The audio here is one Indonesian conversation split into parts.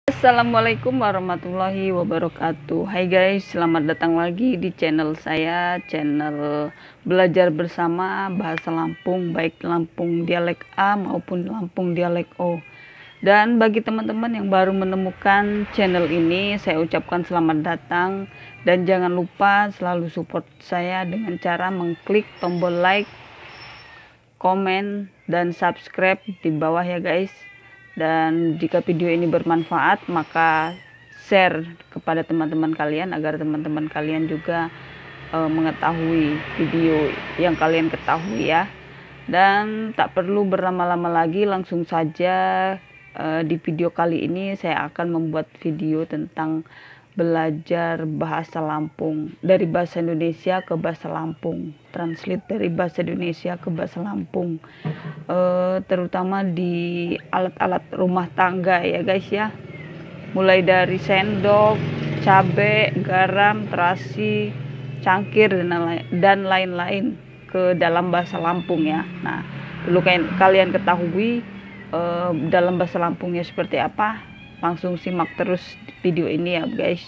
Assalamualaikum warahmatullahi wabarakatuh. Hai guys, selamat datang lagi di channel saya, channel belajar bersama bahasa Lampung, baik Lampung dialek A maupun Lampung dialek O. Dan bagi teman-teman yang baru menemukan channel ini, saya ucapkan selamat datang. Dan jangan lupa selalu support saya dengan cara mengklik tombol like, komen, dan subscribe di bawah ya guys. Dan jika video ini bermanfaat, maka share kepada teman-teman kalian agar teman-teman kalian juga mengetahui video yang kalian ketahui ya. Dan tak perlu berlama-lama lagi, langsung saja di video kali ini saya akan membuat video tentang belajar bahasa Lampung, dari bahasa Indonesia ke bahasa Lampung, translate dari bahasa Indonesia ke bahasa Lampung, terutama di alat-alat rumah tangga ya guys ya, mulai dari sendok, cabai, garam, terasi, cangkir, dan lain-lain ke dalam bahasa Lampung ya. Nah, perlu kalian ketahui dalam bahasa Lampungnya seperti apa. Langsung simak terus video ini ya guys.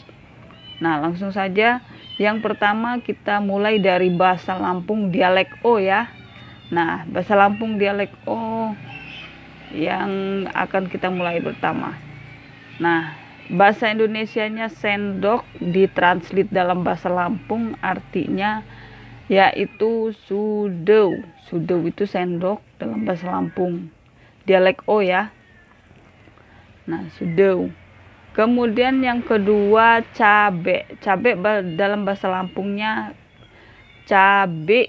Nah, langsung saja. Yang pertama kita mulai dari bahasa Lampung dialek O ya. Nah, bahasa Lampung dialek O yang akan kita mulai pertama. Nah, bahasa Indonesianya sendok ditranslate dalam bahasa Lampung artinya yaitu sudeu. Sudeu itu sendok dalam bahasa Lampung dialek O ya. Nah, sudeu. Kemudian yang kedua cabe. Cabe dalam bahasa Lampungnya cabe.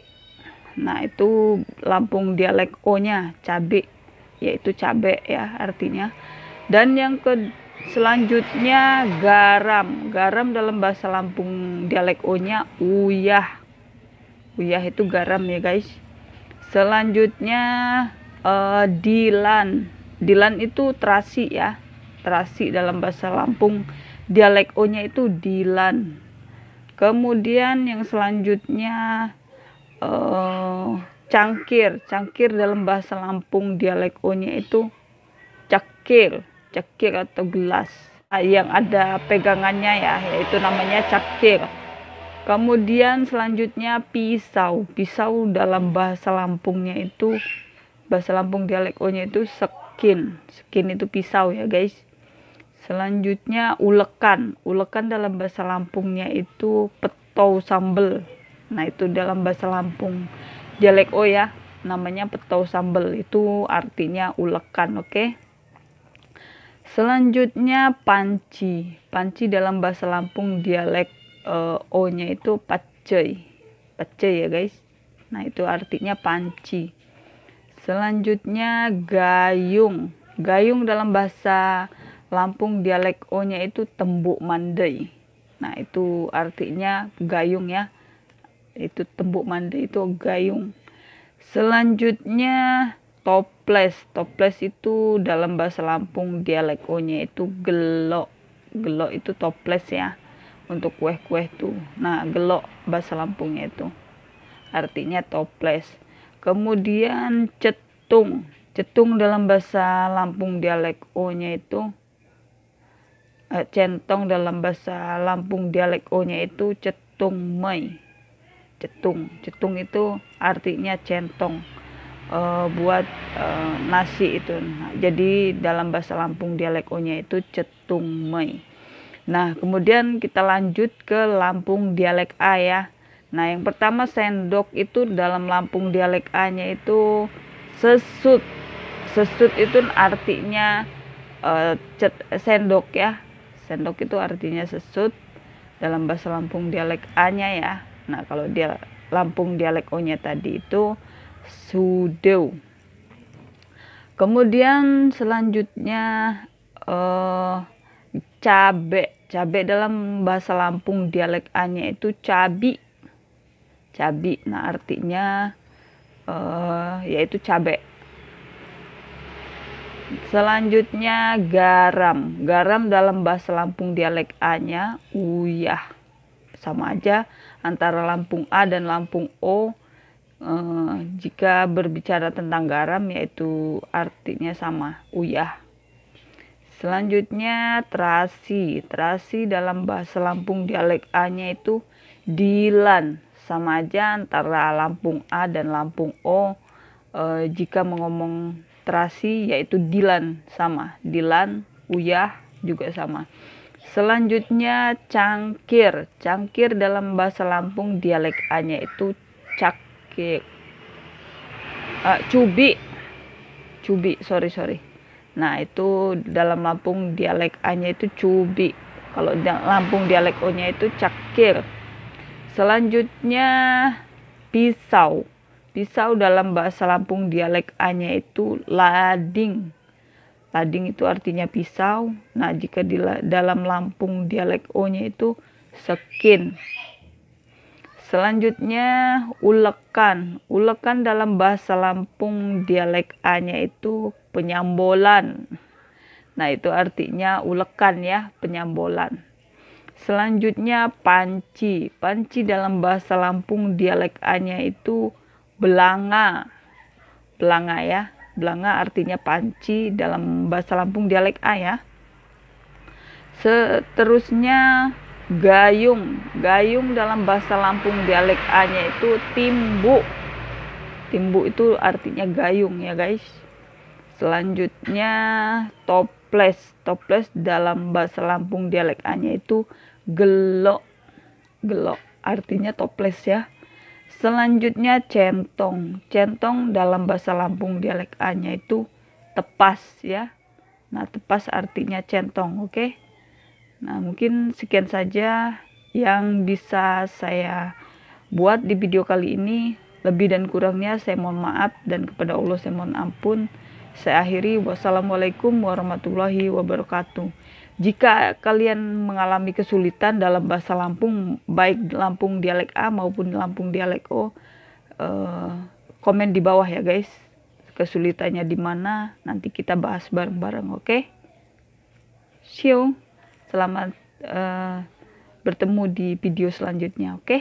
Nah, itu Lampung dialek O-nya cabe, yaitu cabe ya artinya. Dan yang selanjutnya garam. Garam dalam bahasa Lampung dialek O-nya uyah. Uyah itu garam ya guys. Selanjutnya dilan. Dilan itu terasi ya. Terasi dalam bahasa Lampung dialek O-nya itu dilan. Kemudian yang selanjutnya cangkir. Cangkir dalam bahasa Lampung dialek O-nya itu cakir. Cakir atau gelas yang ada pegangannya ya, yaitu namanya cakir. Kemudian selanjutnya pisau. Pisau dalam bahasa Lampungnya itu, bahasa Lampung dialek O-nya itu sekin. Sekin itu pisau ya guys. Selanjutnya ulekan. Ulekan dalam bahasa Lampungnya itu petou sambel. Nah, itu dalam bahasa Lampung dialek O ya, namanya petou sambel. Itu artinya ulekan, oke? Selanjutnya panci. Panci dalam bahasa Lampung dialek O-nya itu pacey. Pacey ya guys. Nah, itu artinya panci. Selanjutnya gayung. Gayung dalam bahasa Lampung dialek O-nya itu tembuk mandai. Nah, itu artinya gayung ya. Itu tembuk mandai itu gayung. Selanjutnya toples. Toples itu dalam bahasa Lampung dialek O-nya itu gelok. Gelok itu toples ya. Untuk kue-kue tuh. Nah, gelok bahasa Lampungnya itu artinya toples. Kemudian cetung. Cetung dalam bahasa Lampung dialek O-nya itu centong dalam bahasa Lampung dialek O-nya itu cetung mei. Cetung. Cetung itu artinya centong. Buat nasi itu. Nah, jadi dalam bahasa Lampung dialek O-nya itu cetung mei. Nah, kemudian kita lanjut ke Lampung dialek A ya. Nah, yang pertama sendok itu dalam Lampung dialek A-nya itu sesut. Sesut itu artinya sendok ya. Sendok itu artinya sesut dalam bahasa Lampung dialek A-nya ya. Nah, kalau dia Lampung dialek O-nya tadi itu sudeu. Kemudian selanjutnya cabe. Cabe dalam bahasa Lampung dialek A-nya itu cabi. Cabi. Nah, artinya yaitu cabe. Selanjutnya garam. Garam dalam bahasa Lampung dialek A-nya uyah. Sama aja antara Lampung A dan Lampung O. Jika berbicara tentang garam yaitu artinya sama, uyah. Selanjutnya terasi. Terasi dalam bahasa Lampung dialek A-nya itu dilan. Sama aja antara Lampung A dan Lampung O. Jika mengomong terasi yaitu dilan, sama. Dilan, uyah juga sama. Selanjutnya cangkir. Cangkir dalam bahasa Lampung dialek A-nya itu cakir. Cubi, sorry. Nah, itu dalam Lampung dialek A-nya itu cubi. Kalau Lampung dialek O-nya itu cakir. Selanjutnya pisau. Pisau dalam bahasa Lampung dialek A-nya itu lading. Lading itu artinya pisau. Nah, jika dalam Lampung dialek O-nya itu sekin. Selanjutnya ulekan. Ulekan dalam bahasa Lampung dialek A-nya itu penyambolan. Nah, itu artinya ulekan ya, penyambolan. Selanjutnya panci. Panci dalam bahasa Lampung dialek A-nya itu belanga. Belanga ya. Belanga artinya panci dalam bahasa Lampung dialek A ya. Seterusnya gayung. Gayung dalam bahasa Lampung dialek A-nya itu timbu. Timbu itu artinya gayung ya guys. Selanjutnya toples. Toples dalam bahasa Lampung dialek A-nya itu gelok. Gelok artinya toples ya. Selanjutnya centong. Centong dalam bahasa Lampung dialek A-nya itu tepas ya. Nah, tepas artinya centong, oke? Nah, mungkin sekian saja yang bisa saya buat di video kali ini. Lebih dan kurangnya saya mohon maaf, dan kepada Allah saya mohon ampun. Saya akhiri, wassalamualaikum warahmatullahi wabarakatuh. Jika kalian mengalami kesulitan dalam bahasa Lampung, baik Lampung dialek A maupun Lampung dialek O, komen di bawah ya guys. Kesulitannya di mana, nanti kita bahas bareng-bareng, oke? See you. Selamat bertemu di video selanjutnya, oke?